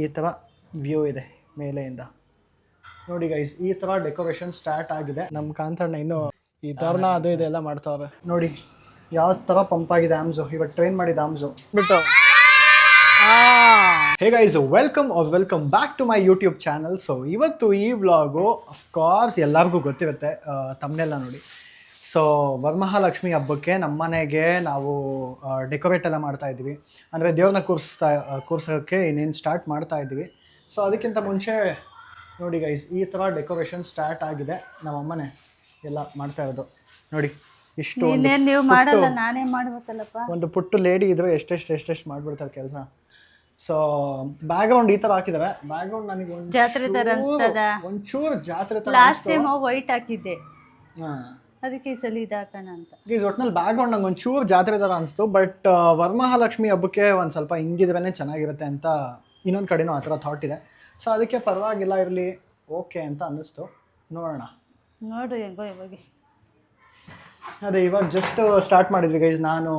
ಈ ಥರ ವ್ಯೂ ಇದೆ ಮೇಲೆಯಿಂದ ನೋಡಿ ಗೈಸ್. ಈ ಥರ ಡೆಕೋರೇಷನ್ ಸ್ಟಾರ್ಟ್ ಆಗಿದೆ. ನಮ್ಮ ಕಾಂತಣ್ಣ ಇನ್ನು ಈ ಥರನ ಅದು ಇದೆಲ್ಲ ಮಾಡ್ತಾವೆ ನೋಡಿ. ಯಾವ ಥರ ಪಂಪ್ ಆಗಿದೆ ಆಮ್ಸು. ಇವಾಗ ಟ್ರೈನ್ ಮಾಡಿದ ಆಮ್ಸು ಬಿಟ್ಟು. Hey guys, welcome back to my YouTube channel. So ಇವತ್ತು ಈ ವ್ಲಾಗು ಅಫ್ಕೋರ್ಸ್ ಎಲ್ಲರಿಗೂ ಗೊತ್ತಿರುತ್ತೆ, ತಮ್ಮನೆಲ್ಲ ನೋಡಿ. ಸೊ ವರಮಹಾಲಕ್ಷ್ಮಿ ಹಬ್ಬಕ್ಕೆ ನಮ್ಮ ಮನೆಗೆ ನಾವು ಡೆಕೋರೇಟ್ ಎಲ್ಲ ಮಾಡ್ತಾ ಇದ್ವಿ. ಅಂದರೆ ದೇವ್ರನ್ನ ಕೂರ್ಸೋಕ್ಕೆ ಇನ್ನೇನು ಸ್ಟಾರ್ಟ್ ಮಾಡ್ತಾ ಇದ್ವಿ. ಸೊ ಅದಕ್ಕಿಂತ ಮುಂಚೆ ನೋಡಿ ಗೈಸ್, ಈ ಥರ ಡೆಕೋರೇಷನ್ ಸ್ಟಾರ್ಟ್ ಆಗಿದೆ. ನಮ್ಮ ಅಮ್ಮನೇ ಎಲ್ಲ ಮಾಡ್ತಾ ಇರೋದು ನೋಡಿ. ಇಷ್ಟು ನೀವು ಮಾಡಲ್ಲ, ನಾನೇ ಮಾಡ್ಬೇಕಲ್ಲಪ್ಪ. ಒಂದು ಪುಟ್ಟು ಲೇಡಿ ಇದ್ರೆ ಎಷ್ಟೆಷ್ಟು ಮಾಡ್ಬಿಡ್ತಾರೆ ಕೆಲಸ. ಸೊ ಬ್ಯಾಕ್ಗ್ರೌಂಡ್ ಈ ಥರ ಹಾಕಿದ್ದಾರೆ. ಬ್ಯಾಕ್ಗ್ರೌಂಡ್ ನನಗೆ ಜಾತ್ರೆ ಥರ ಅನ್ಸ್ತದ, ಒಂಚೂರು ಜಾತ್ರೆ ಥರ. ಲಾಸ್ಟ್ ಟೈಮ್ ವೈಟ್ ಹಾಕಿದ್ದೆ, ಹಾಂ, ಅದಕ್ಕೆ ಈ ಸಲ ಇದು ಹಾಕೋಣ ಅಂತ. ಗೀಸ್ ಒಟ್ನಲ್ಲಿ ಬ್ಯಾಕ್ಗ್ರೌಂಡ್ ನಂಗೆ ಒಂಚೂರು ಜಾತ್ರೆ ಥರ ಅನಿಸ್ತು. ಬಟ್ ವರಮಹಾಲಕ್ಷ್ಮಿ ಹಬ್ಬಕ್ಕೆ ಒಂದು ಸ್ವಲ್ಪ ಹಿಂಗಿದ್ರೇ ಚೆನ್ನಾಗಿರುತ್ತೆ ಅಂತ ಇನ್ನೊಂದು ಕಡೆನೂ ಆ ಥರ ಥಾಟ್ ಇದೆ. ಸೊ ಅದಕ್ಕೆ ಪರವಾಗಿಲ್ಲ, ಇರಲಿ, ಓಕೆ ಅಂತ ಅನ್ನಿಸ್ತು. ನೋಡೋಣ, ನೋಡು ಹೆಂಗೋ ಇವಾಗ. ಅದೇ ಇವಾಗ ಜಸ್ಟ್ ಸ್ಟಾರ್ಟ್ ಮಾಡಿದ್ವಿ ಗೈಸ್. ನಾನು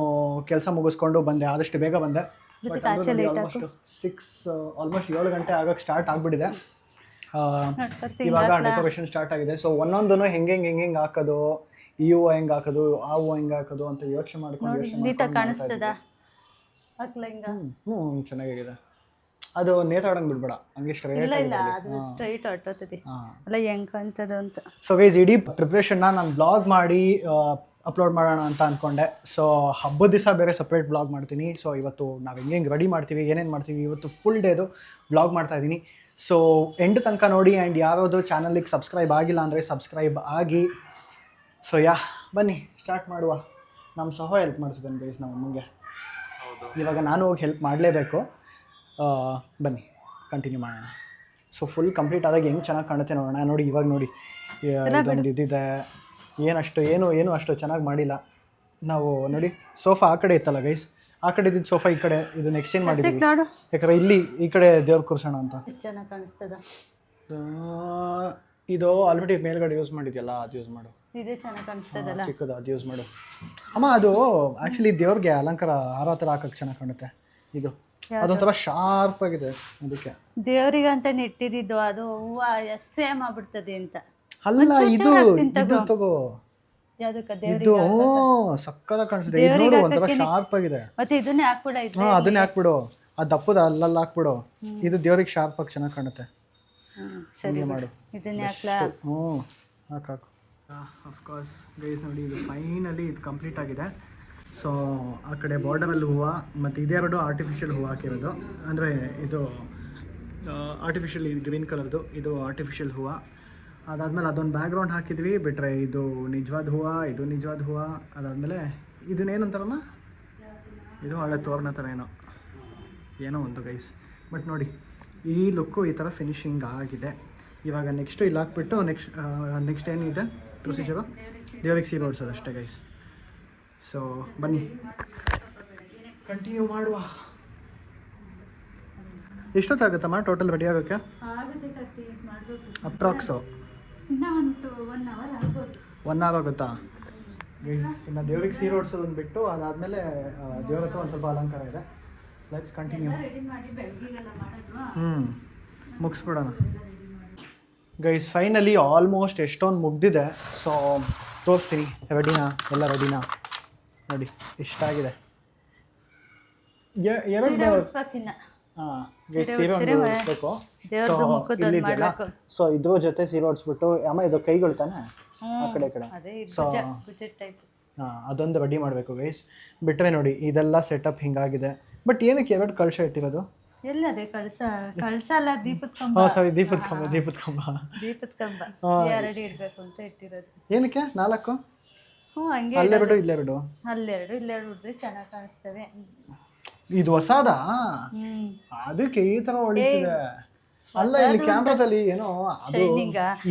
ಕೆಲಸ ಮುಗಿಸ್ಕೊಂಡು ಬಂದೆ, ಆದಷ್ಟು ಬೇಗ ಬಂದೆ. ಬಟ್ ಆಲ್ಮೋಸ್ಟ್ 7 ಗಂಟೆ ಆಗೋಕ್ಕೆ ಸ್ಟಾರ್ಟ್ ಆಗಿಬಿಟ್ಟಿದೆ. ಇವಾಗ ಡೆಕೋರೇಷನ್ ಸ್ಟಾರ್ಟ್ ಆಗಿದೆ. ಸೊ ಒಂದೊಂದೂ ಹೆಂಗೆ ಹಾಕೋದು, ಈ ಹೂವು ಹೆಂಗೆ ಹಾಕೋದು, ಆ ಹೂವು ಹೆಂಗೆ ಹಾಕೋದು ಅಂತ ಯೋಚನೆ ಮಾಡ್ಕೊಂಡು ಚೆನ್ನಾಗಿದೆ. ಅದು ನೇತಾಡಂಗೆ ಬಿಡ್ಬೇಡ, ಹಂಗೆ ಸ್ಟ್ರೈಟ್ ಹೊಟ್ಟೋತದೆ ಅಲ್ಲ ಹೆಂಗೆ ಕಾಣ್ತದೆ ಅಂತ. ಸೊ ಗೈಸ್, ಇಡೀ ಪ್ರಿಪ್ರೇಷನ್ನ ನಾನು ವ್ಲಾಗ್ ಮಾಡಿ ಅಪ್ಲೋಡ್ ಮಾಡೋಣ ಅಂತ ಅಂದ್ಕೊಂಡೆ. ಸೊ ಹಬ್ಬದ ದಿವಸ ಬೇರೆ ಸಪ್ರೇಟ್ ವ್ಲಾಗ್ ಮಾಡ್ತೀನಿ. ಸೊ ಇವತ್ತು ನಾವು ಹೆಂಗೆ ರೆಡಿ ಮಾಡ್ತೀವಿ, ಏನೇನು ಮಾಡ್ತೀವಿ, ಇವತ್ತು ಫುಲ್ ಡೇದು ವ್ಲಾಗ್ ಮಾಡ್ತಾಯಿದ್ದೀನಿ. ಸೊ ಎಂಡ್ ತನಕ ನೋಡಿ. ಆ್ಯಂಡ್ ಯಾವ್ದು ಚಾನಲಿಗೆ ಸಬ್ಸ್ಕ್ರೈಬ್ ಆಗಿಲ್ಲ ಅಂದರೆ ಸಬ್ಸ್ಕ್ರೈಬ್ ಆಗಿ. ಸೊ ಬನ್ನಿ ಸ್ಟಾರ್ಟ್ ಮಾಡುವ. ನಮ್ಮ ಸಹ ಹೆಲ್ಪ್ ಮಾಡ್ತಿದ್ದೇನೆ ಗೈಸ್ ನಮ್ಮ ಅಮ್ಮಂಗೆ. ಇವಾಗ ನಾನು ಹೋಗಿ ಹೆಲ್ಪ್ ಮಾಡಲೇಬೇಕು. ಬನ್ನಿ ಕಂಟಿನ್ಯೂ ಮಾಡೋಣ. ಸೊ ಫುಲ್ ಕಂಪ್ಲೀಟ್ ಆದಾಗ ಹೆಂಗೆ ಚೆನ್ನಾಗಿ ಕಾಣುತ್ತೆ ನೋಡೋಣ. ನೋಡಿ ಇವಾಗ ನೋಡಿ, ಇದೊಂದು ಇದಿದೆ. ಏನು ಅಷ್ಟು ಚೆನ್ನಾಗಿ ಮಾಡಿಲ್ಲ ನಾವು. ನೋಡಿ ಸೋಫಾ ಆ ಕಡೆ ಇತ್ತಲ್ಲ ಗೈಸ್, ಆ ಕಡೆ ಇದ್ದಿದ್ದು ಸೋಫಾ ಈ ಕಡೆ, ಇದನ್ನ ಎಕ್ಸ್ಚೇಂಜ್ ಮಾಡಿದ್ವಿ. ಯಾಕಂದರೆ ಇಲ್ಲಿ ಈ ಕಡೆ ದೇವ್ರ ಕೂರ್ಸೋಣ ಅಂತ. ಚೆನ್ನಾಗಿ ಕಾಣಿಸ್ತದ. ಇದು ಆಲ್ರೆಡಿ ಮೇಲ್ಗಡೆ ಯೂಸ್ ಮಾಡಿದ್ಯಲ್ಲ, ಅದು ಯೂಸ್ ಮಾಡು. ಇದೇ ಚೆನ್ನಾಗಿ ಕಾಣಿಸ್ತದಲ್ಲ, ಚಿಕ್ಕದು, ಅದು ಯೂಸ್ ಮಾಡು ಅಮ್ಮ. ಅದು ಆ್ಯಕ್ಚುಲಿ ದೇವ್ರಿಗೆ ಅಲಂಕಾರ ಹಾರ ಥರ ಹಾಕಕ್ಕೆ ಚೆನ್ನಾಗಿ ಕಾಣುತ್ತೆ. ಇದು ಅದೊಂಥರ ಶಾರ್ಪ್ ಆಗಿದೆ, ಅದಕ್ಕೆ ದೇವ್ರಿಗಂತ ನೆಟ್ಟಿದ್ದು. ಅದು ಹೂವು ಸೇಮ್ ಆಗ್ಬಿಡ್ತದೆ ಅಂತ ಅಲ್ಲ. ಇದು ತಗೋ, ಇದು ಸಕ್ಕದ ಕಾಣಿಸುತ್ತೆ. ಇದು ನೋಡು, ಒಂಥರ ಶಾರ್ಪ್ ಆಗಿದೆ. ಮತ್ತೆ ಇದನ್ನೇ ಹಾಕ್ಬಿಡ. ಹಾಂ, ಅದನ್ನೇ ಹಾಕ್ಬಿಡು. ಆ ದಪ್ಪದ ಅಲ್ಲಲ್ಲ ಹಾಕ್ಬಿಡು. ಇದು ದೇವ್ರಿಗೆ ಶಾರ್ಪ್ ಆಗಿ ಚೆನ್ನಾಗಿ ಕಾಣುತ್ತೆ. ಸರಿ ಮಾಡು, ಇದನ್ನೇ ಹಾಕ್ಲಾ? ಹಾಕು. ಅಫ್ಕೋರ್ಸ್ ಗೈಸ್ ನೋಡಿ, ಇದು ಫೈನಲಿ ಇದು ಕಂಪ್ಲೀಟ್ ಆಗಿದೆ. ಸೊ ಆ ಕಡೆ ಬಾರ್ಡರಲ್ಲಿ ಹೂವು ಮತ್ತು ಇದೆರಡು ಆರ್ಟಿಫಿಷಿಯಲ್ ಹೂವು ಹಾಕಿರೋದು. ಅಂದರೆ ಇದು ಆರ್ಟಿಫಿಷಿಯಲ್ ಗ್ರೀನ್ ಕಲರ್ದು, ಇದು ಆರ್ಟಿಫಿಷಿಯಲ್ ಹೂವು. ಅದಾದಮೇಲೆ ಅದೊಂದು ಬ್ಯಾಕ್ಗ್ರೌಂಡ್ ಹಾಕಿದ್ವಿ. ಬಿಟ್ಟರೆ ಇದು ನಿಜವಾದ ಹೂವು, ಇದು ನಿಜವಾದ ಹೂವು. ಅದಾದಮೇಲೆ ಇದನ್ನೇನಂತಾರಮ್ಮ, ಇದು ಹಳೆ ತೋರಣ ಥರ ಏನೋ ಒಂದು ಗೈಸ್. ಬಟ್ ನೋಡಿ, ಈ ಲುಕ್ಕು ಈ ಥರ ಫಿನಿಶಿಂಗ್ ಆಗಿದೆ. ಇವಾಗ ನೆಕ್ಸ್ಟು ಇಲ್ಲಿ ಹಾಕ್ಬಿಟ್ಟು ನೆಕ್ಸ್ಟ್ ಏನಿದೆ ಪ್ರೊಸೀಜರು, ದೇವ್ರಿಗೆ ಸೀರೆ ಹೊಡ್ಸೋದು ಅಷ್ಟೇ ಗೈಸ್. ಸೊ ಬನ್ನಿ ಕಂಟಿನ್ಯೂ ಮಾಡುವ. ಎಷ್ಟೊತ್ತಾಗುತ್ತಮ್ಮ ಟೋಟಲ್ ರೆಡಿ ಆಗೋಕ್ಕೆ? ಅಪ್ರಾಕ್ಸು 1 ಅವರ್ ಆಗುತ್ತಾ ಗೈಸ್? ಇನ್ನು ದೇವ್ರಿಗೆ ಸೀರೆ ಹೊಡ್ಸೋದನ್ನು ಬಿಟ್ಟು ಅದಾದಮೇಲೆ ದೇವ್ರ ಹತ್ರ ಒಂದು ಸ್ವಲ್ಪ ಅಲಂಕಾರ ಇದೆ. Let's continue. ಮುಗಿಸ್ಬಿಡೋಣ ಗೈಸ್. ಫೈನಲಿ ಆಲ್ಮೋಸ್ಟ್ ಎಷ್ಟೊಂದು ಮುಗ್ದಿದೆ. ಸೊ ತೋರಿಸ್ತೀನಿ. ರೆಡಿನಾ? ಎಲ್ಲ ರೆಡಿನಾ? ನೋಡಿ ಇಷ್ಟಾಗಿದೆ. ಹಾಂ ಗೈಸ್, ಸೀರೆ ಒಂದು ಹೊಡಿಸ್ಬೇಕು. ಸೊ ಇಲ್ಲಿದೆಯಲ್ಲ, ಸೊ ಇದ್ರ ಜೊತೆ ಸೀರೆ ಹೊಡಿಸ್ಬಿಟ್ಟು, ಅಮ್ಮ ಇದು ಕೈಗಳು ತಾನೆ ಆ ಕಡೆ ಸೊ ಹಾಂ, ಅದೊಂದು ರೆಡಿ ಮಾಡಬೇಕು ಗೈಸ್. ಬಿಟ್ಟರೆ ನೋಡಿ ಇದೆಲ್ಲ ಸೆಟಪ್ ಹಿಂಗಾಗಿದೆ. ಬಟ್ ಏನಕ್ಕೆ 2 ಕಲಶ ಇಟ್ಟಿರೋದು? ಎಲ್ಲದೆ ಕಳಸ ಅಲ್ಲ, ದೀಪದ ಕಂಬ. ಸಾರಿ, ದೀಪದ ಕಂಬ ಎರಡು ಇಡಬೇಕು ಅಂತ ಇಟ್ಟಿರೋದು. ಏನಕ್ಕೆ 4? ಹಂಗೆ ಅಲ್ಲೆರಡು ಇಲ್ಲೆರಡು ಇಲ್ಲೆರಡು ಚೆನ್ನಾಗಿ ಕಾಣಿಸ್ತವೆ. ಇದು ಹೊಸದಾ? ಅದಕ್ಕೆ ಈ ಥರ ಹೊಳಿತಿದೆ. ಅಲ್ಲ, ಇಲ್ಲಿ ಕ್ಯಾಮ್ರಾದಲ್ಲಿ ಏನೋ ಅದು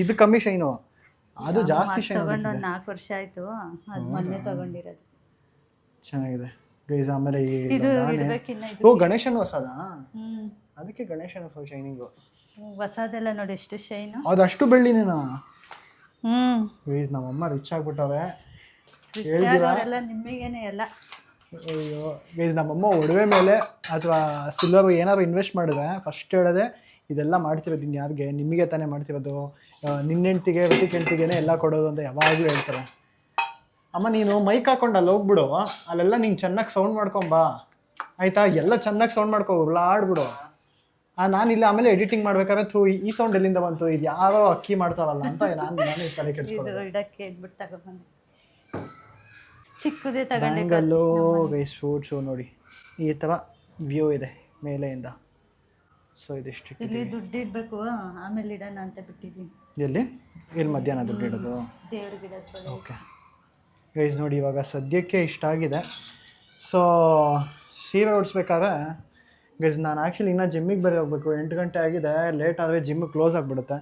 ಇದು ಕಮ್ಮಿ ಶೈನು, ಅದು ಜಾಸ್ತಿ ಶೈನ್. ತಗೊಂಡು 4 ವರ್ಷ ಆಯ್ತು, ಅದು ಮೊನ್ನೆ ತಗೊಂಡಿರೋದು. ಚೆನ್ನಾಗಿದೆ ಗೈಸ್. ಆಮೇಲೆ ಗಣೇಶನ ಹೊಸದಾ? ಅದಕ್ಕೆ ಗಣೇಶನ ಫುಲ್ ಶೈನಿಂಗು. ಹೊಸದೆಲ್ಲ ನೋಡಿ ಎಷ್ಟು ಶೈನು. ಅದಷ್ಟು ಬೆಳ್ಳಿನೇನಾ? ಗೈಸ್ ನಮ್ಮಮ್ಮ ರಿಚ್ ಆಗ್ಬಿಟ್ಟವೆ. ನಿಮಗೇನೆ ಎಲ್ಲ ಅಯ್ಯೋ ಗೈಸ್, ನಮ್ಮಮ್ಮ ಒಡವೆ ಮೇಲೆ ಅಥವಾ ಸಿಲ್ವರ್ ಏನಾದ್ರು ಇನ್ವೆಸ್ಟ್ ಮಾಡಿದ್ರೆ ಫಸ್ಟ್ ಹೇಳೋದೆ ಇದೆಲ್ಲ ಮಾಡ್ತಿರೋದು ಇನ್ಯಾರಿಗೆ, ನಿಮಗೆ ತಾನೇ ಮಾಡ್ತಿರೋದು, ನಿನ್ನ ಹೆಂಡ್ತಿಗೆ ಋತಿಕ್ ಹೆಂಡ್ತಿಗೇನೆ ಎಲ್ಲ ಕೊಡೋದು ಅಂತ ಯಾವಾಗಲೂ ಹೇಳ್ತಾರೆ. ಅಮ್ಮ ನೀನು ಮೈಕ್ ಹಾಕೊಂಡು ಅಲ್ಲಿ ಹೋಗ್ಬಿಡು, ಅಲ್ಲೆಲ್ಲ ನಿಂಗೆ ಚೆನ್ನಾಗಿ ಸೌಂಡ್ ಮಾಡ್ಕೊಂಬಾ ಆಯಿತಾ, ಎಲ್ಲ ಚೆನ್ನಾಗಿ ಸೌಂಡ್ ಮಾಡ್ಕೊ ಆಡ್ಬಿಡು. ನಾನು ಇಲ್ಲ ಆಮೇಲೆ ಎಡಿಟಿಂಗ್ ಮಾಡ್ಬೇಕಾದ್ರೆ ಥೂ ಈ ಸೌಂಡ್ ಎಲ್ಲಿಂದ ಬಂತು, ಇದು ಯಾರೋ ಅಕ್ಕಿ ಮಾಡ್ತಾರಲ್ಲ ಅಂತ ನಾನು ತಲೆ ಕೆಡಿಸ್ಕೊಳ್ಳೋದು. ಇಡಕ್ಕೆ ಬಿಟ್ಟು ತಗೊಬಂದು ಚಿಕ್ಕದೇ ತಗೊಂಡೆ. ಬ್ಯಾಂಗಲ್ಲು ವೇಸ್ಟ್ ಫುಡ್ಸು ನೋಡಿ ಈ ಥರ ವ್ಯೂ ಇದೆ ಮೇಲೆಯಿಂದ. ಸೊ ಇದಿಷ್ಟು ಇಲ್ಲಿ ದುಡ್ಡು ಇಡಬೇಕು, ಆಮೇಲೆ ಇಡೋಣ ಅಂತ ಬಿಟ್ಟಿದ್ದೀನಿ. ಎಲ್ಲಿ ಮಧ್ಯಾಹ್ನ ದುಡ್ಡು ಇಡೋದು? ದೇವ್ರಿಗೆ ಇಡೋದು. ಓಕೆ ಗೈಸ್ ನೋಡಿ, ಇವಾಗ ಸದ್ಯಕ್ಕೆ ಇಷ್ಟ ಆಗಿದೆ. ಸೊ ಸೀರೆ ಉಡಿಸ್ಬೇಕಾದ್ರೆ ಗೈಸ್ ನಾನು ಆ್ಯಕ್ಚುಲಿ ಇನ್ನೂ ಜಿಮ್ಮಿಗೆ ಬೇರೆ ಹೋಗ್ಬೇಕು, 8 ಗಂಟೆ ಆಗಿದೆ, ಲೇಟ್ ಆದರೆ ಜಿಮ್ ಕ್ಲೋಸ್ ಆಗಿಬಿಡುತ್ತೆ.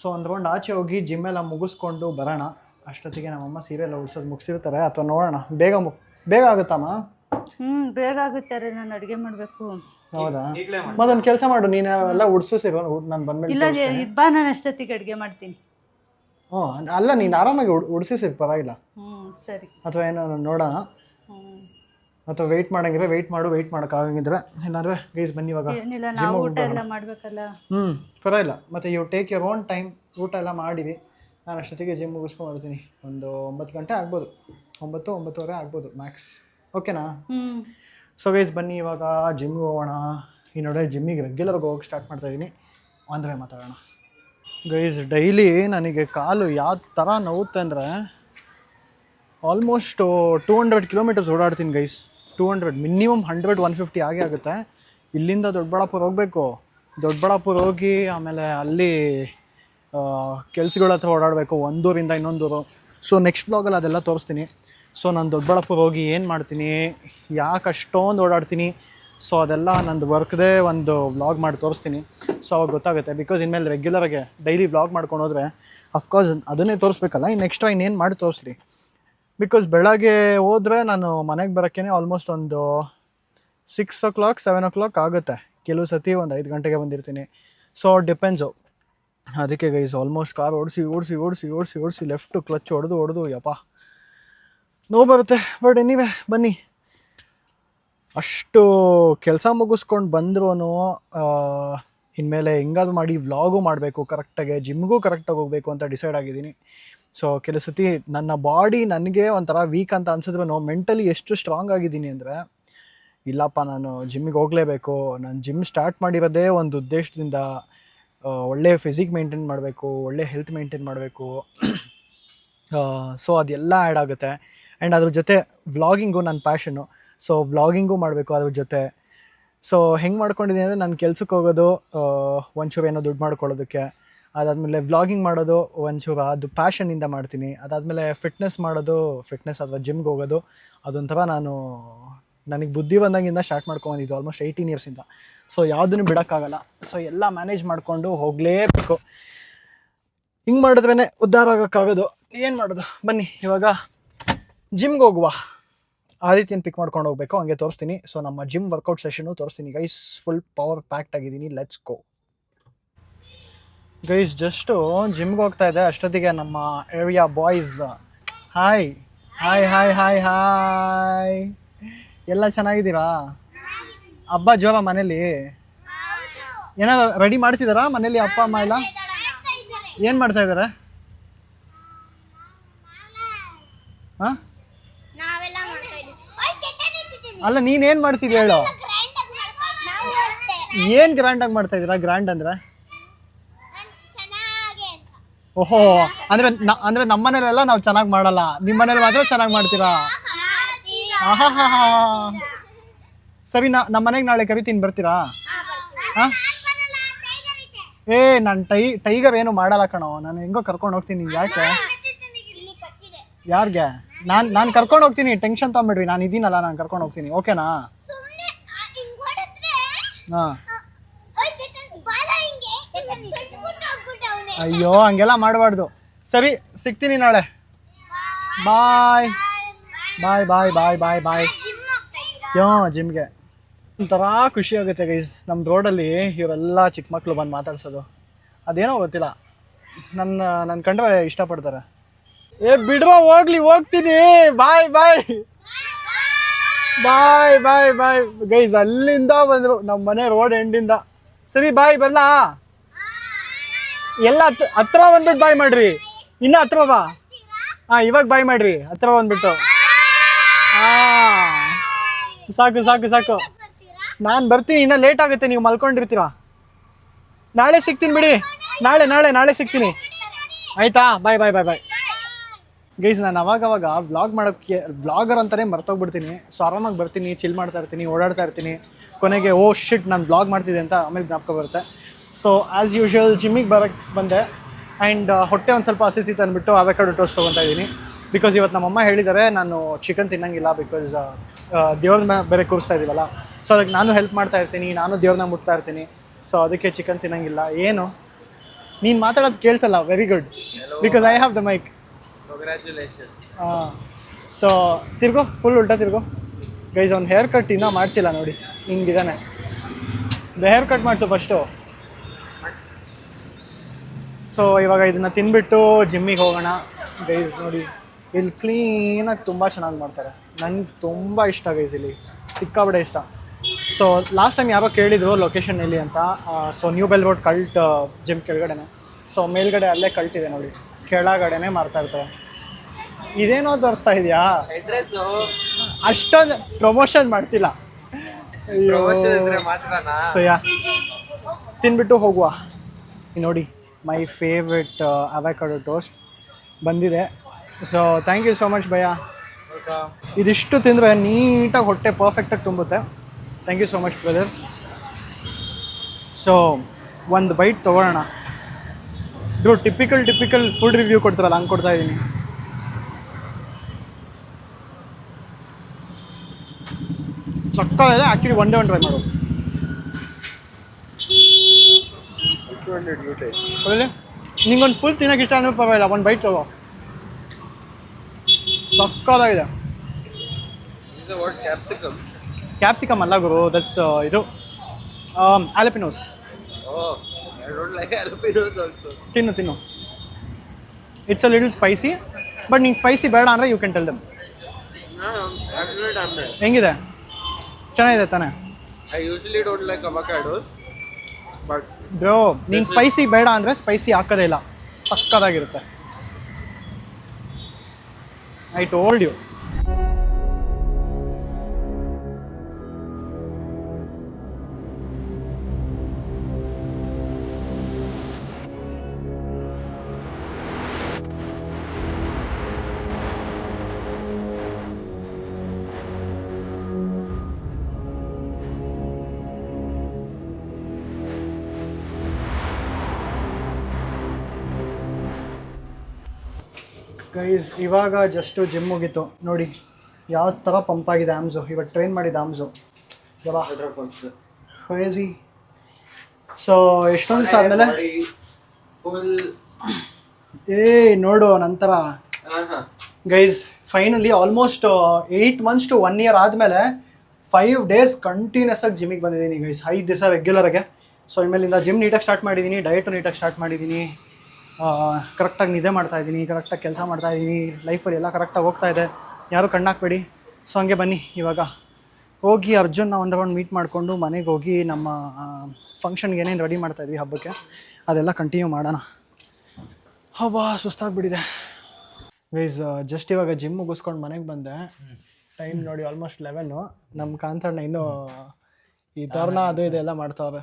ಸೊ ಒಂದು ರೌಂಡ್ ಆಚೆ ಹೋಗಿ ಜಿಮ್ಮೆಲ್ಲ ಮುಗಿಸ್ಕೊಂಡು ಬರೋಣ. ಅಷ್ಟೊತ್ತಿಗೆ ನಮ್ಮಮ್ಮ ಸೀರೆ ಎಲ್ಲ ಉಡ್ಸೋದು ಮುಗಿಸಿರ್ತಾರೆ, ಅಥವಾ ನೋಡೋಣ. ಬೇಗ ಆಗುತ್ತಮ್ಮ? ಬೇಗ ಆಗುತ್ತೆ, ನಾನು ಅಡುಗೆ ಮಾಡಬೇಕು. ಹೌದಾ? ಮತ್ತೊಂದು ಕೆಲಸ ಮಾಡು, ನೀನು ಎಲ್ಲ ಉಡ್ಸು ಸೀರೆ, ನಾನು ಬಂದ್ಮೇಲೆ. ಇಲ್ಲ ಬಾ, ನಾನು ಅಷ್ಟೊತ್ತಿಗೆ ಅಡುಗೆ ಮಾಡ್ತೀನಿ. ಹ್ಞೂ ಅಲ್ಲ, ನೀನು ಆರಾಮಾಗಿ ಉಡ್ಸಿ ಸಿಗ್ ಪರವಾಗಿಲ್ಲ. ಸರಿ. ಅಥವಾ ಏನೋ ನೋಡೋಣ, ಅಥವಾ ವೆಯ್ಟ್ ಮಾಡಂಗಿದ್ರೆ ವೆಯ್ಟ್ ಮಾಡೋಕ್ಕಾಗಂಗಿದ್ರೆ ಏನಾದ್ರೆ ಗೈಸ್ ಬನ್ನಿ ಇವಾಗ. ನಾವು ಊಟ ಎಲ್ಲ ಮಾಡಬೇಕಲ್ಲ. ಪರವಾಗಿಲ್ಲ, ಮತ್ತು you take your own time. ಊಟ ಎಲ್ಲ ಮಾಡಿವಿ, ನಾನು ಅಷ್ಟೊತ್ತಿಗೆ ಜಿಮ್ ಮುಗಿಸ್ಕೊಂಡು ಬರ್ತೀನಿ. ಒಂದು 9 ಗಂಟೆ ಆಗ್ಬೋದು, 9-9:30 ಆಗ್ಬೋದು ಮ್ಯಾಕ್ಸ್. ಓಕೆನಾ? ಸೊ ಗೈಸ್ ಬನ್ನಿ ಇವಾಗ ಜಿಮ್ಗೆ ಹೋಗೋಣ. ಈ ನಡುವೆ ಜಿಮ್ಮಿಗೆ ರೆಗ್ಯುಲರ್ಗೆ ಹೋಗಿ ಸ್ಟಾರ್ಟ್ ಮಾಡ್ತಾಯಿದ್ದೀನಿ, ಅಂದರೆ ಮಾತಾಡೋಣ. ಗೈಸ್ ಡೈಲಿ ನನಗೆ ಕಾಲು ಯಾವ ಥರ ನೋವುತ್ತೆ ಅಂದರೆ ಆಲ್ಮೋಸ್ಟ್ 200 ಕಿಲೋಮೀಟರ್ಸ್ ಓಡಾಡ್ತೀನಿ ಗೈಸ್. 200 ಮಿನಿಮಮ್ 100-150 ಆಗೇ ಆಗುತ್ತೆ. ಇಲ್ಲಿಂದ ದೊಡ್ಡಬಳ್ಳಾಪುರ ಹೋಗಬೇಕು, ದೊಡ್ಡಬಳ್ಳಾಪುರ ಹೋಗಿ ಆಮೇಲೆ ಅಲ್ಲಿ ಕೆಲ್ಸಗಳ ಹತ್ರ ಓಡಾಡಬೇಕು, ಒಂದೂರಿಂದ ಇನ್ನೊಂದೂರು. ಸೊ ನೆಕ್ಸ್ಟ್ ವ್ಲಾಗಲ್ಲಿ ಅದೆಲ್ಲ ತೋರಿಸ್ತೀನಿ. ಸೊ ನಾನು ದೊಡ್ಡಬಳ್ಳಾಪುರ ಹೋಗಿ ಏನು ಮಾಡ್ತೀನಿ, ಯಾಕೆ ಅಷ್ಟೊಂದು ಓಡಾಡ್ತೀನಿ, ಸೊ ಅದೆಲ್ಲ ನಂದು ವರ್ಕ್ದೇ ಒಂದು ವ್ಲಾಗ್ ಮಾಡಿ ತೋರಿಸ್ತೀನಿ. ಸೊ ಅವಾಗ ಗೊತ್ತಾಗುತ್ತೆ. ಬಿಕಾಸ್ ಇನ್ಮೇಲೆ ರೆಗ್ಯುಲರಾಗಿ ಡೈಲಿ ವ್ಲಾಗ್ ಮಾಡ್ಕೊಂಡು ಹೋದರೆ ಅಫ್ಕೋರ್ಸ್ ಅದನ್ನೇ ತೋರಿಸ್ಬೇಕಲ್ಲ, ಇನ್ನು ಎಕ್ಸ್ಟ್ರಾ ಇನ್ನೇನು ಮಾಡಿ ತೋರಿಸ್ಲಿ. ಬಿಕಾಸ್ ಬೆಳಗ್ಗೆ ಹೋದರೆ ನಾನು ಮನೆಗೆ ಬರೋಕ್ಕೇ ಆಲ್ಮೋಸ್ಟ್ ಒಂದು 6 o'clock 7 o'clock ಆಗುತ್ತೆ. ಕೆಲವು ಸತಿ ಒಂದು 5 ಗಂಟೆಗೆ ಬಂದಿರ್ತೀನಿ. So depends. ಅದಕ್ಕೆ ಗೈಸ್ ಆಲ್ಮೋಸ್ಟ್ ಕಾರ್ ಓಡಿಸಿ ಲೆಫ್ಟು ಕ್ಲಚ್ ಹೊಡೆದು ಯಪ್ಪ ನೋವು ಬರುತ್ತೆ. ಬಟ್ ಎನಿವೆ ಬನ್ನಿ, ಅಷ್ಟು ಕೆಲಸ ಮುಗಿಸ್ಕೊಂಡು ಬಂದ್ರೂ ಇನ್ಮೇಲೆ ಹೆಂಗಾದ್ರು ಮಾಡಿ ವ್ಲಾಗು ಮಾಡಬೇಕು ಕರೆಕ್ಟಾಗಿ, ಜಿಮ್ಗೂ ಕರೆಕ್ಟಾಗಿ ಹೋಗಬೇಕು ಅಂತ ಡಿಸೈಡ್ ಆಗಿದ್ದೀನಿ. ಸೊ ಕೆಲವು ಸತಿ ನನ್ನ ಬಾಡಿ ನನಗೆ ಒಂಥರ ವೀಕ್ ಅಂತ ಅನ್ಸಿದ್ರು ಮೆಂಟಲಿ ಎಷ್ಟು ಸ್ಟ್ರಾಂಗ್ ಆಗಿದ್ದೀನಿ ಅಂದರೆ, ಇಲ್ಲಪ್ಪ ನಾನು ಜಿಮ್ಮಿಗೆ ಹೋಗಲೇಬೇಕು, ನಾನು ಜಿಮ್ ಸ್ಟಾರ್ಟ್ ಮಾಡಿರೋದೇ ಒಂದು ಉದ್ದೇಶದಿಂದ, ಒಳ್ಳೆ ಫಿಸಿಕ್ ಮೇಂಟೈನ್ ಮಾಡಬೇಕು, ಒಳ್ಳೆ ಹೆಲ್ತ್ ಮೇಂಟೈನ್ ಮಾಡಬೇಕು. ಸೊ ಅದೆಲ್ಲ ಆ್ಯಡ್ ಆಗುತ್ತೆ. ಆ್ಯಂಡ್ ಅದ್ರ ಜೊತೆ ವ್ಲಾಗಿಂಗು ನನ್ನ ಪ್ಯಾಷನ್ನು. ಸೊ ವ್ಲಾಗಿಂಗು ಮಾಡಬೇಕು ಅದ್ರ ಜೊತೆ. ಸೊ ಹೆಂಗೆ ಮಾಡ್ಕೊಂಡಿದ್ದೀನಿ ಅಂದರೆ, ನಾನು ಕೆಲ್ಸಕ್ಕೆ ಹೋಗೋದು ಒಂಚೂರು ಏನೋ ದುಡ್ಡು ಮಾಡ್ಕೊಳ್ಳೋದಕ್ಕೆ, ಅದಾದಮೇಲೆ ವ್ಲಾಗಿಂಗ್ ಮಾಡೋದು ಒಂಚೂರು ಅದು ಪ್ಯಾಷನ್ನಿಂದ ಮಾಡ್ತೀನಿ. ಅದಾದಮೇಲೆ ಫಿಟ್ನೆಸ್ ಅಥವಾ ಜಿಮ್ಗೆ ಹೋಗೋದು ಅದೊಂಥರ ನನಗೆ ಬುದ್ಧಿ ಬಂದಂಗಿಂದ ಸ್ಟಾರ್ಟ್ ಮಾಡ್ಕೊಂಡಿದ್ದು ಆಲ್ಮೋಸ್ಟ್ 18 ಇಯರ್ಸಿಂದ. ಸೊ ಯಾವುದನ್ನು ಬಿಡೋಕ್ಕಾಗಲ್ಲ. ಸೊ ಎಲ್ಲ ಮ್ಯಾನೇಜ್ ಮಾಡಿಕೊಂಡು ಹೋಗಲೇಬೇಕು. ಹಿಂಗೆ ಮಾಡಿದ್ರೇ ಉದ್ಧಾರ ಆಗೋಕ್ಕಾಗೋದು. ಏನು ಮಾಡೋದು, ಬನ್ನಿ ಇವಾಗ ಜಿಮ್ಗೆ ಹೋಗುವ. ಆದಿತ್ಯನ ಪಿಕ್ ಮಾಡ್ಕೊಂಡು ಹೋಗಬೇಕು, ಹಂಗೆ ತೋರಿಸ್ತೀನಿ. ಸೊ ನಮ್ಮ ಜಿಮ್ ವರ್ಕೌಟ್ ಸೆಷನು ತೋರಿಸ್ತೀನಿ ಗೈಸ್. ಫುಲ್ ಪವರ್ ಪ್ಯಾಕ್ಡ್ ಆಗಿದ್ದೀನಿ, ಲೆಟ್ಸ್ ಗೋ ಗೈಸ್. ಜಸ್ಟು ಜಿಮ್ಗೆ ಹೋಗ್ತಾ ಇದೆ, ಅಷ್ಟೊತ್ತಿಗೆ ನಮ್ಮ area boys hi hi hi hi hi ಎಲ್ಲ ಚೆನ್ನಾಗಿದ್ದೀರಾ? ಹಬ್ಬ ಜೋರ ಮನೇಲಿ? ಏನೋ ರೆಡಿ ಮಾಡ್ತಿದ್ದಾರಾ ಮನೇಲಿ ಅಪ್ಪ ಅಮ್ಮ ಎಲ್ಲ? ಏನು ಮಾಡ್ತಾ ಇದ್ದಾರೆ? ಹಾಂ ಅಲ್ಲ, ನೀನೇನು ಮಾಡ್ತಿದ್ಯ ಹೇಳು? ಏನು ಗ್ರ್ಯಾಂಡಾಗಿ ಮಾಡ್ತಾ ಇದ್ದೀರಾ? ಗ್ರ್ಯಾಂಡ್ ಅಂದರೆ ಓಹೋ, ಅಂದರೆ ನಮ್ಮ ಮನೇಲೆಲ್ಲ ನಾವು ಚೆನ್ನಾಗಿ ಮಾಡಲ್ಲ, ನಿಮ್ಮ ಮನೇಲಿ ಮಾತ್ರ ಚೆನ್ನಾಗಿ ಮಾಡ್ತೀರಾ? ಆಹಾ ಹಾ ಹಾ. ಸರಿ, ನಮ್ಮ ಮನೆಗೆ ನಾಳೆ ಕರಿತೀನಿ, ಬರ್ತೀರಾ? ಹಾಂ ನಾನು ಟೈಗರ್ ಏನು ಮಾಡಲ್ಲ ಕಣೋ, ನಾನು ಹೆಂಗೋ ಕರ್ಕೊಂಡು ಹೋಗ್ತೀನಿ. ಯಾಕೆ? ಯಾರಿಗೆ? ನಾನು ಕರ್ಕೊಂಡು ಹೋಗ್ತೀನಿ, ಟೆನ್ಷನ್ ತೊಗೊಂಬಿಡ್ರಿ, ನಾನು ಇದೀನಲ್ಲ, ನಾನು ಕರ್ಕೊಂಡು ಹೋಗ್ತೀನಿ. ಓಕೆನಾ? ಹಾಂ. ಅಯ್ಯೋ ಹಂಗೆಲ್ಲ ಮಾಡಬಾರ್ದು. ಸರಿ, ಸಿಗ್ತೀನಿ ನಾಳೆ. ಬಾಯ್ ಬಾಯ್ ಬಾಯ್ ಬಾಯ್ ಬಾಯ್ ಬಾಯ್. ಜಿಮ್ಗೆ ಒಂಥರ ಖುಷಿ ಆಗುತ್ತೆ ಗೈಸ್. ನಮ್ಮ ರೋಡಲ್ಲಿ ಇವರೆಲ್ಲ ಚಿಕ್ಕ ಮಕ್ಕಳು ಬಂದು ಮಾತಾಡ್ಸೋದು ಅದೇನೋ ಗೊತ್ತಿಲ್ಲ, ನನ್ನ ಕಂಡ್ರೆ ಇಷ್ಟಪಡ್ತಾರೆ. ಬಿಡುವ, ಹೋಗ್ತೀನಿ, ಬಾಯ್ ಬಾಯ್ ಬಾಯ್ ಬಾಯ್ ಬಾಯ್ ಗೈಸ್, ಅಲ್ಲಿಂದ ಬಂದರು ನಮ್ಮ ಮನೆ ರೋಡ್ ಎಂಡಿಂದ. ಸರಿ ಬಾಯ್, ಬರ್ಲಾ? ಎಲ್ಲ ಹತ್ರ ಬಂದ್ಬಿಟ್ಟು ಬಾಯ್ ಮಾಡ್ರಿ. ಇನ್ನ ಹತ್ರ ಬಾ. ಇವಾಗ ಬಾಯ್ ಮಾಡ್ರಿ, ಹತ್ರ ಬಂದ್ಬಿಟ್ಟು. ಸಾಕು ಸಾಕು ಸಾಕು, ನಾನು ಬರ್ತೀನಿ. ಇನ್ನ ಲೇಟ್ ಆಗುತ್ತೆ, ನೀವು ಮಲ್ಕೊಂಡಿರ್ತೀರಾ. ನಾಳೆ ಸಿಗ್ತೀನಿ ಬಿಡಿ, ನಾಳೆ ನಾಳೆ ನಾಳೆ ಸಿಗ್ತೀನಿ, ಆಯ್ತಾ? ಬಾಯ್ ಬಾಯ್ ಬಾಯ್ ಬಾಯ್ ಗೈಸ್. ನಾನು ಅವಾಗವಾಗ ವ್ಲಾಗ್ ಮಾಡೋಕ್ಕೆ ವ್ಲಾಗರ್ ಅಂತಲೇ ಮರ್ತೋಗ್ಬಿಡ್ತೀನಿ. ಸೊ ಆರಾಮಾಗಿ ಬರ್ತೀನಿ, ಚಿಲ್ ಮಾಡ್ತಾ ಇರ್ತೀನಿ, ಓಡಾಡ್ತಾ ಇರ್ತೀನಿ. ಕೊನೆಗೆ ಓ ಶಿಟ್ ನಾನು ವ್ಲಾಗ್ ಮಾಡ್ತಿದ್ದೆ ಅಂತ ಆಮೇಲೆ ಜ್ಞಾಪಕ ಬರುತ್ತೆ. ಸೊ ಆ್ಯಸ್ ಯೂಶ್ವಲ್ ಜಿಮ್ಮಿಗೆ ಬಂದೆ. ಆ್ಯಂಡ್ ಹೊಟ್ಟೆ ಒಂದು ಸ್ವಲ್ಪ ಹಸಿತಿತ್ತು ಅಂದ್ಬಿಟ್ಟು ಅವಕಾಡೊ ಟೋಸ್ಟ್ ತೊಗೊತಾ ಇದ್ದೀನಿ. ಬಿಕಾಸ್ ಇವತ್ತು ನಮ್ಮಮ್ಮ ಹೇಳಿದ್ದಾರೆ ನಾನು ಚಿಕನ್ ತಿನ್ನಂಗಿಲ್ಲ, ಬಿಕಾಸ್ ದೇವ್ರನ್ನ ಬೇರೆ ಕೂರಿಸ್ತಾ ಇದ್ದೀವಲ್ಲ. ಸೊ ಅದಕ್ಕೆ ನಾನು ಹೆಲ್ಪ್ ಮಾಡ್ತಾ ಇರ್ತೀನಿ, ನಾನು ದೇವ್ರನ್ನ ಮುಟ್ತಾ ಇರ್ತೀನಿ. ಸೊ ಅದಕ್ಕೆ ಚಿಕನ್ ತಿನ್ನಂಗಿಲ್ಲ. ಏನು ನೀನು ಮಾತಾಡೋದು ಕೇಳಿಸಲ್ಲ? Very good, because I have the mic. So ತಿರ್ಗೋ, ಫುಲ್ ಉಲ್ಟಾ ತಿರ್ಗೋ ಗೈಸ್. ಅವ್ನು ಹೇರ್ ಕಟ್ ಇನ್ನೂ ಮಾಡಿಸಿಲ್ಲ ನೋಡಿ, ಹಿಂಗಿದ್ದಾನೆ. ಹೇರ್ ಕಟ್ ಮಾಡಿಸು ಫಸ್ಟು. ಸೊ ಇವಾಗ ಇದನ್ನು ತಿನ್ಬಿಟ್ಟು ಜಿಮ್ಮಿಗೆ ಹೋಗೋಣ ಗೈಸ್. ನೋಡಿ ಇಲ್ಲಿ ಕ್ಲೀನಾಗಿ ತುಂಬ ಚೆನ್ನಾಗಿ ಮಾಡ್ತಾರೆ. ನನಗೆ ತುಂಬ ಇಷ್ಟ ಗೈಸ್, ಇಲ್ಲಿ ಸಿಕ್ಕಾಬಿಡೆ ಇಷ್ಟ. ಸೊ ಲಾಸ್ಟ್ ಟೈಮ್ ಯಾರೋ ಕೇಳಿದ್ರು ಲೊಕೇಶನ್ ಎಲ್ಲಿ ಅಂತ. So new BEL road cult gym ಕೆಳಗಡೆನೆ. ಸೊ ಮೇಲ್ಗಡೆ ಅಲ್ಲೇ ಕಲ್ಟ್ ಇದೆ ನೋಡಿ, ಕೆಳಗಡೆನೆ ಮಾರ್ತಾ ಇರ್ತಾರೆ. ಇದೇನೋ ತೋರಿಸ್ತಾ ಇದೆಯಾ? ಅಷ್ಟೊಂದು ಪ್ರಮೋಷನ್ ಮಾಡ್ತಿಲ್ಲ. ಸೊ ಯಾ, ತಿನ್ಬಿಟ್ಟು ಹೋಗುವ. ನೋಡಿ ಮೈ ಫೇವ್ರೆಟ್ ಅವಕಾಡೊ ಟೋಸ್ಟ್ ಬಂದಿದೆ. So thank you so much ಭಯ್ಯ. ಇದಿಷ್ಟು ತಿಂದರೆ ನೀಟಾಗಿ ಹೊಟ್ಟೆ ಪರ್ಫೆಕ್ಟಾಗಿ ತುಂಬುತ್ತೆ. Thank you so much brother. So ಒಂದು ಬೈಟ್ ತೊಗೊಳ್ಳೋಣ. ಇದು ಟಿಪಿಕಲ್ ಫುಡ್ ರಿವ್ಯೂ ಕೊಡ್ತಾರಲ್ಲ, ಹಂಗೆ ಕೊಡ್ತಾ ಇದ್ದೀನಿ. ಸಕ್ಕತ್ತಾಗಿದೆ. ಆ್ಯಕ್ಚುಲಿ ಒನ್ ಟ್ರೈ ಮಾಡು. ನಿಂಗೊಂದು ಫುಲ್ ತಿನ್ನೋಕೆ ಇಷ್ಟ ಅನ್ನೋ ಪರವಾಗಿಲ್ಲ, ಒಂದು ಬೈಟ್ ತಗೋ. ಸಕ್ಕತ್ತಾಗಿದೆ. ಕ್ಯಾಪ್ಸಿಕಮ್ ಅಲ್ಲ ಗುರು, ದಟ್ಸ್ ಇದು ಆಲಪಿನೋಸ್. ತಿನ್ನು. It's a little spicy, but ನಿಂಗೆ ಸ್ಪೈಸಿ ಬೇಡ ಅಂದರೆ ಯು ಕ್ಯಾನ್ ಟೆಲ್ ದೆಮ್. ಹೆಂಗಿದೆ? ಚೆನ್ನಾಗಿದೆ ತಾನೆ? I usually don't like avocados, but bro ನೀನು ಸ್ಪೈಸಿ ಬೇಡ ಅಂದರೆ ಸ್ಪೈಸಿ ಹಾಕೋದೇ ಇಲ್ಲ, ಸಕ್ಕತ್ತಾಗಿರುತ್ತೆ. I told you. ಗೈಸ್ ಇವಾಗ ಜಸ್ಟು ಜಿಮ್ ಮುಗೀತು ನೋಡಿ, ಯಾವ ಥರ ಪಂಪ್ ಆಗಿದೆ ಆಮ್ಸು. ಇವಾಗ ಟ್ರೈನ್ ಮಾಡಿದ ಆಮ್ಸು ಕ್ರೇಜಿ. ಸೊ ಎಷ್ಟೊಂದು ದಿವಸ ಆದಮೇಲೆ full. ನೋಡು ನಂತರ guys finally almost 8 months to 1 year ಆದಮೇಲೆ 5 days ಕಂಟಿನ್ಯೂಸ್ ಆಗಿ ಜಿಮ್ಮಿಗೆ ಬಂದಿದ್ದೀನಿ ಗೈಸ್. 5 ದಿವಸ ರೆಗ್ಯುಲರಾಗೆ. ಸೊ ಇನ್ಮೇಲಿಂದ ಜಿಮ್ ನೀಟಾಗಿ ಸ್ಟಾರ್ಟ್ ಮಾಡಿದ್ದೀನಿ, ಡಯಟು ನೀಟಾಗಿ ಸ್ಟಾರ್ಟ್ ಮಾಡಿದ್ದೀನಿ, ಕರೆಕ್ಟಾಗಿ ನಿದ್ದೆ ಮಾಡ್ತಾಯಿದ್ದೀನಿ, ಕರೆಕ್ಟಾಗಿ ಕೆಲಸ ಮಾಡ್ತಾಯಿದ್ದೀನಿ, ಲೈಫಲ್ಲಿ ಎಲ್ಲ ಕರೆಕ್ಟಾಗಿ ಹೋಗ್ತಾಯಿದೆ. ಯಾರೂ ಕಣ್ಣಾಕಬೇಡಿ. ಸೊ ಹಂಗೆ ಬನ್ನಿ ಇವಾಗ ಹೋಗಿ ಅರ್ಜುನ್ನ ಒಂದು ರೌಂಡ್ ಮೀಟ್ ಮಾಡಿಕೊಂಡು ಮನೆಗೆ ಹೋಗಿ ನಮ್ಮ ಫಂಕ್ಷನ್ಗೆ ಏನೇನು ರೆಡಿ ಮಾಡ್ತಾಯಿದ್ವಿ ಹಬ್ಬಕ್ಕೆ ಅದೆಲ್ಲ ಕಂಟಿನ್ಯೂ ಮಾಡೋಣ. ಹಬ್ಬ ಸುಸ್ತಾಗ್ಬಿಟ್ಟಿದೆ ಗೈಸ್. ಜಸ್ಟ್ ಇವಾಗ ಜಿಮ್ ಮುಗಿಸ್ಕೊಂಡು ಮನೆಗೆ ಬಂದೆ. ಟೈಮ್ ನೋಡಿ ಆಲ್ಮೋಸ್ಟ್ 11. ನಮ್ಮ ಕಾಂತಣ್ಣ ಇನ್ನೂ ಈ ಥರನ ಅದು ಇದೆಲ್ಲ ಮಾಡ್ತಾವೆ.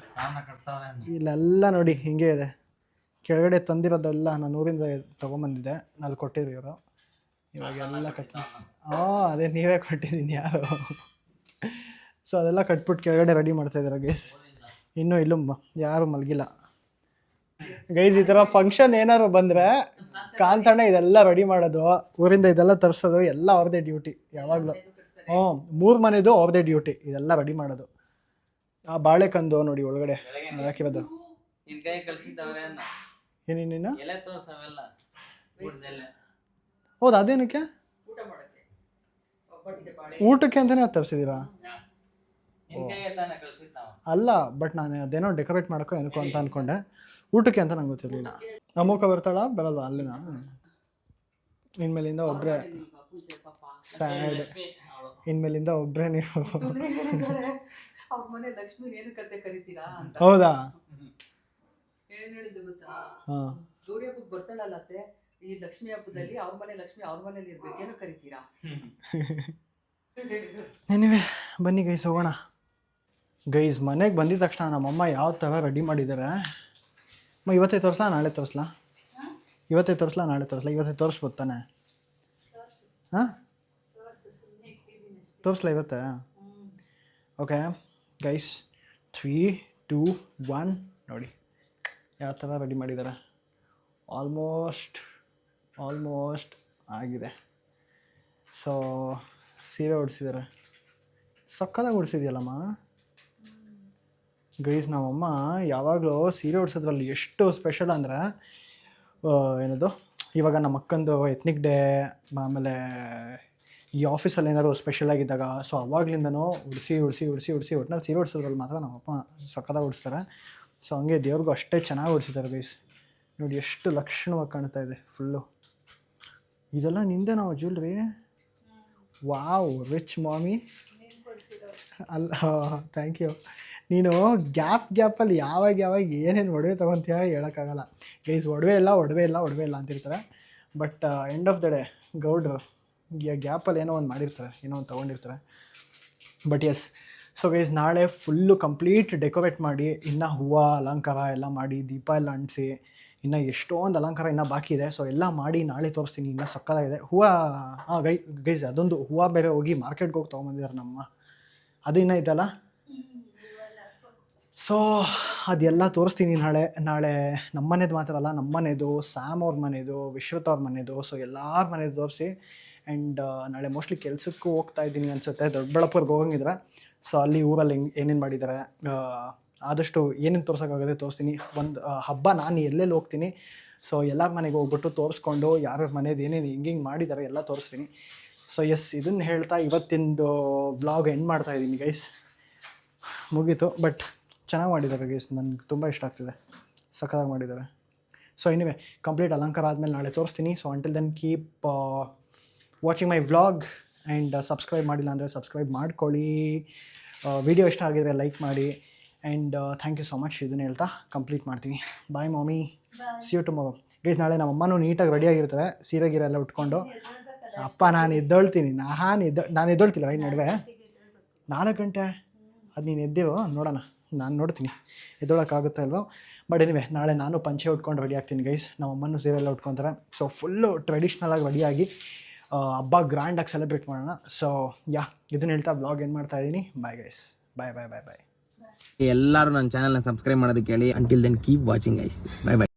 ಇಲ್ಲೆಲ್ಲ ನೋಡಿ ಹಿಂಗೆ ಇದೆ. ಕೆಳಗಡೆ ತಂದಿರೋದೆಲ್ಲ ನಾನು ಊರಿಂದ ತೊಗೊಂಬಂದಿದ್ದೆ, ನಲ್ಲಿ ಕೊಟ್ಟಿದ್ರು ಇವರು. ಇವಾಗ ಎಲ್ಲ ಅದೇ ನೀವೇ ಕೊಟ್ಟಿದ್ದೀನಿ ಯಾರು. ಸೊ ಅದೆಲ್ಲ ಕಟ್ಬಿಟ್ಟು ಕೆಳಗಡೆ ರೆಡಿ ಮಾಡ್ತಾಯಿದ್ದಾರೆ ಗೈಸ್. ಇನ್ನೂ ಇಲ್ಲೂ ಯಾರು ಮಲಗಿಲ್ಲ ಗೈಸ್. ಈ ಥರ ಫಂಕ್ಷನ್ ಏನಾದ್ರು ಬಂದರೆ ಕಾಂತಣ್ಣ ಇದೆಲ್ಲ ರೆಡಿ ಮಾಡೋದು, ಊರಿಂದ ಇದೆಲ್ಲ ತರಿಸೋದು ಎಲ್ಲ ಅವ್ರದ್ದೇ ಡ್ಯೂಟಿ ಯಾವಾಗಲೂ. 3 ಮನೆದು ಅವ್ರದ್ದೇ ಡ್ಯೂಟಿ, ಇದೆಲ್ಲ ರೆಡಿ ಮಾಡೋದು. ಆ ಬಾಳೆಕಂದು ನೋಡಿ ಒಳಗಡೆ ಹಾಕಿರೋದು. ಏನೇನೇನು? ಹೌದು, ಅದೇನಕ್ಕೆ? ಊಟಕ್ಕೆ ಅಂತಲೇ ಅದು ತರಿಸಿದ್ದೀರಾ? ಅಲ್ಲ, ಬಟ್ ನಾನು ಅದೇನೋ ಡೆಕೋರೇಟ್ ಮಾಡೋಕ್ಕೋ ಏನಕ್ಕೋ ಅಂತ ಅಂದ್ಕೊಂಡೆ. ಊಟಕ್ಕೆ ಅಂತ ನಂಗೆ ಗೊತ್ತಿರಲಿಲ್ಲ. ಅಮೋಕ ಬರ್ತಾಳ ಬರಲ್ವಾ ಅಲ್ಲಿನ? ಇನ್ಮೇಲಿಂದ ಒಬ್ಬರೇ ಸ್ಯಾಡ್. ಇನ್ಮೇಲಿಂದ ಒಬ್ಬರೇ ನೀವು. ಅವ್ರ ಮನೆ ಲಕ್ಷ್ಮಿ ಏನು ಕತೆ ಕರಿತೀರಾ ಅಂತ. ಹೌದಾ? ಏನ್ ಹೇಳಿದ್ದು ಗೊತ್ತಾ, ಹಾಂ. ಗೌರಿ ಹಬ್ಬಕ್ಕೆ ಬರ್ತಾಳಲ್ಲ ಅತ್ತೆ, ಈ ಲಕ್ಷ್ಮಿ ಹಬ್ಬದಲ್ಲಿ ಅವ್ರ ಮನೆ ಲಕ್ಷ್ಮಿ ಅವ್ರ ಮನೇಲಿ ಇರ್ಬೇಕು, ಏನು ಕರಿತೀರಾ? ಏನಿವೆ ಬನ್ನಿ ಗೈಸ್ ಹೋಗೋಣ. ಗೈಸ್ ಮನೆಗೆ ಬಂದಿದ ತಕ್ಷಣ ನಮ್ಮಮ್ಮ ಯಾವ ಥರ ರೆಡಿ ಮಾಡಿದ್ದಾರೆ. ಇವತ್ತೇ ತೋರಿಸ್ಲಾ ನಾಳೆ ತೋರಿಸ್ಲಾ? ಇವತ್ತೇ ತೋರಿಸ್ಲಾ ನಾಳೆ ತೋರಿಸ್ಲಾ? ಇವತ್ತೇ ತೋರಿಸ್ಬೋದು ತಾನೆ? ಹಾಂ ತೋರಿಸ್ಲಾ ಇವತ್ತೇ? ಓಕೆ ಗೈಸ್ 3, 2, 1 ನೋಡಿ ಯಾವ ಥರ ರೆಡಿ ಮಾಡಿದ್ದಾರೆ. ಆಲ್ಮೋಸ್ಟ್ ಆಗಿದೆ. ಸೊ ಸೀರೆ ಉಡಿಸಿದ್ದಾರೆ. ಸಕ್ಕತ್ತಾಗಿ ಉಡಿಸಿದ್ಯಲ್ಲಮ್ಮ ಗೈಸ್. ನಮ್ಮಮ್ಮ ಯಾವಾಗಲೂ ಸೀರೆ ಉಡ್ಸೋದ್ರಲ್ಲಿ ಎಷ್ಟು ಸ್ಪೆಷಲ್ ಅಂದರೆ, ಏನದು ಇವಾಗ ನಮ್ಮ ಅಕ್ಕಂದು ಎತ್ನಿಕ್ ಡೇ, ಆಮೇಲೆ ಈ ಆಫೀಸಲ್ಲಿ ಏನಾದ್ರು ಸ್ಪೆಷಲ್ ಆಗಿದ್ದಾಗ, ಸೊ ಅವಾಗ್ಲಿಂದನೂ ಉಡಿಸಿ ಒಟ್ಟಿನಲ್ಲಿ ಸೀರೆ ಉಡ್ಸೋದ್ರಲ್ಲಿ ಮಾತ್ರ ನಮ್ಮಪ್ಪ ಸಕ್ಕತ್ತಾಗಿ ಉಡಿಸ್ತಾರೆ. ಸೊ ಹಂಗೆ ದೇವ್ರಿಗೂ ಅಷ್ಟೇ ಚೆನ್ನಾಗಿ ಉಡಿಸಿದ್ದಾರೆ ಗೈಸ್. ನೋಡಿ ಎಷ್ಟು ಲಕ್ಷಣವಾಗಿ ಕಾಣ್ತಾ ಇದೆ ಫುಲ್ಲು. ಇದೆಲ್ಲ ನಿಂದೆ ನಾವು ಜ್ಯುವೆಲ್ರಿ. ವಾವ್ ರಿಚ್ ಮಾಮಿ. ಅಲ್ಲ ಥ್ಯಾಂಕ್ ಯು. ನೀನು ಗ್ಯಾಪಲ್ಲಿ ಯಾವಾಗ ಏನೇನು ಒಡವೆ ತೊಗೊತೀಯ ಹೇಳೋಕ್ಕಾಗಲ್ಲ ಗೈಸ್. ಒಡವೆ ಇಲ್ಲ ಅಂತಿರ್ತಾರೆ. But end of the day ಗೌಡ್ರು ಗ್ಯಾಪಲ್ಲಿ ಏನೋ ಒಂದು ಮಾಡಿರ್ತಾರೆ, ಏನೋ ಒಂದು ತೊಗೊಂಡಿರ್ತಾರೆ. But yes. ಸೊ ಗೈಸ್ ನಾಳೆ ಫುಲ್ಲು ಕಂಪ್ಲೀಟ್ ಡೆಕೋರೇಟ್ ಮಾಡಿ, ಇನ್ನು ಹೂವು ಅಲಂಕಾರ ಎಲ್ಲ ಮಾಡಿ, ದೀಪ ಎಲ್ಲ ಅಂಟಿಸಿ, ಇನ್ನು ಎಷ್ಟೊಂದು ಅಲಂಕಾರ ಇನ್ನೂ ಬಾಕಿ ಇದೆ. ಸೊ ಎಲ್ಲ ಮಾಡಿ ನಾಳೆ ತೋರಿಸ್ತೀನಿ. ಇನ್ನೂ ಸಕ್ಕತ್ತಾಗಿದೆ ಹೂವು. ಗೈಸ್ ಅದೊಂದು ಹೂವು ಬೇರೆ ಹೋಗಿ ಮಾರ್ಕೆಟ್ಗೆ ಹೋಗಿ ತೊಗೊಂಬಂದಿದ್ದಾರೆ ನಮ್ಮ. ಅದು ಇನ್ನೂ ಐತಲ್ಲ. ಸೊ ಅದೆಲ್ಲ ತೋರಿಸ್ತೀನಿ ನಾಳೆ ನಮ್ಮ ಮನೇದು ಮಾತ್ರ ಅಲ್ಲ, ನಮ್ಮ ಮನೆಯದು, ಸ್ಯಾಮ್ ಅವ್ರ ಮನೆಯದು, ವಿಶ್ವತ್ ಅವ್ರ ಮನೆಯದು. ಸೊ ಎಲ್ಲರ ಮನೆಯದು ತೋರಿಸಿ. ಆ್ಯಂಡ್ ನಾಳೆ ಮೋಸ್ಟ್ಲಿ ಕೆಲಸಕ್ಕೂ ಹೋಗ್ತಾ ಇದ್ದೀನಿ ಅನಿಸುತ್ತೆ, ದೊಡ್ಡಬಳ್ಳಾಪುರ್ಗೆ ಹೋಗಂಗಿದ್ರೆ. ಸೊ ಅಲ್ಲಿ ಊರಲ್ಲಿ ಏನೇನು ಮಾಡಿದ್ದಾರೆ, ಆದಷ್ಟು ಏನೇನು ತೋರ್ಸೋಕ್ಕಾಗದೆ ತೋರಿಸ್ತೀನಿ. ಒಂದು ಹಬ್ಬ ನಾನು ಎಲ್ಲೆಲ್ಲಿ ಹೋಗ್ತೀನಿ, ಸೊ ಎಲ್ಲರ ಮನೆಗೆ ಹೋಗ್ಬಿಟ್ಟು ತೋರಿಸ್ಕೊಂಡು ಯಾರ್ಯಾರ ಮನೇದು ಏನೇನು ಹಿಂಗೆ ಮಾಡಿದ್ದಾರೆ ಎಲ್ಲ ತೋರಿಸ್ತೀನಿ. ಸೊ ಎಸ್, ಇದನ್ನು ಹೇಳ್ತಾ ಇವತ್ತಿಂದು ವ್ಲಾಗ್ ಎಂಡ್ ಮಾಡ್ತಾಯಿದ್ದೀನಿ ಗೈಸ್. ಮುಗೀತು. ಬಟ್ ಚೆನ್ನಾಗಿ ಮಾಡಿದ್ದಾರೆ ಗೈಸ್, ನನಗೆ ತುಂಬ ಇಷ್ಟ ಆಗ್ತಿದೆ, ಸಕ್ಕತ್ತಾಗಿ ಮಾಡಿದ್ದಾರೆ. ಸೊ ಎನಿವೆ ಕಂಪ್ಲೀಟ್ ಅಲಂಕಾರ ಆದಮೇಲೆ ನಾಳೆ ತೋರಿಸ್ತೀನಿ. So until then keep watching my vlog and subscribe ಮಾಡಿಲ್ಲ ಅಂದರೆ ಸಬ್ಸ್ಕ್ರೈಬ್ ಮಾಡ್ಕೊಳ್ಳಿ. ವಿಡಿಯೋ ಇಷ್ಟ ಆಗಿದ್ರೆ ಲೈಕ್ ಮಾಡಿ. And thank you so much. ಇದನ್ನು ಹೇಳ್ತಾ ಕಂಪ್ಲೀಟ್ ಮಾಡ್ತೀನಿ. ಬಾಯ್ ಮಾಮಿ, ಸಿ ಯು ಟುಮಾರೋ ಗೈಸ್. ನಾಳೆ ನಮ್ಮ ಅಮ್ಮನೂ ನೀಟಾಗಿ ರೆಡಿ ಆಗಿರ್ತಾರೆ, ಸೀರೆ ಗೀರೆ ಎಲ್ಲ ಉಟ್ಕೊಂಡು. ಅಪ್ಪ ನಾನು ಎದ್ದೊಳ್ತೀನಿ, ನಾನು ಎದ್ದೊಳ್ತಿಲ್ಲ ಈ ನಡುವೆ 4 ಗಂಟೆ. ಅದು ನೀನು ಎದ್ದೇವೋ ನೋಡೋಣ, ನಾನು ನೋಡ್ತೀನಿ ಎದ್ದೊಳಕ್ಕಾಗುತ್ತಾ ಇಲ್ವೋ. ಬಟ್ ಎನಿವೆ ನಾಳೆ ನಾನು ಪಂಚೆ ಉಟ್ಕೊಂಡು ರೆಡಿ ಆಗ್ತೀನಿ ಗೈಸ್. ನಮ್ಮ ಅಮ್ಮನೂ ಸೀರೆ ಎಲ್ಲ ಉಟ್ಕೊತಾರೆ. ಸೊ ಫುಲ್ಲು ಟ್ರೆಡಿಷ್ನಲಾಗಿ ರೆಡಿಯಾಗಿ ಹಬ್ಬ ಗ್ರ್ಯಾಂಡಾಗಿ ಸೆಲೆಬ್ರೇಟ್ ಮಾಡೋಣ. ಸೊ ಇದನ್ನು ಹೇಳ್ತಾ ವ್ಲಾಗ್ ಎಂಡ್ ಮಾಡ್ತಾ ಇದ್ದೀನಿ. Bye guys, bye. ಎಲ್ಲರೂ ನನ್ನ ಚಾನಲ್ನ ಸಬ್ಸ್ಕ್ರೈಬ್ ಮಾಡೋದಕ್ಕೆ ಹೇಳಿ. Until then keep watching guys. By.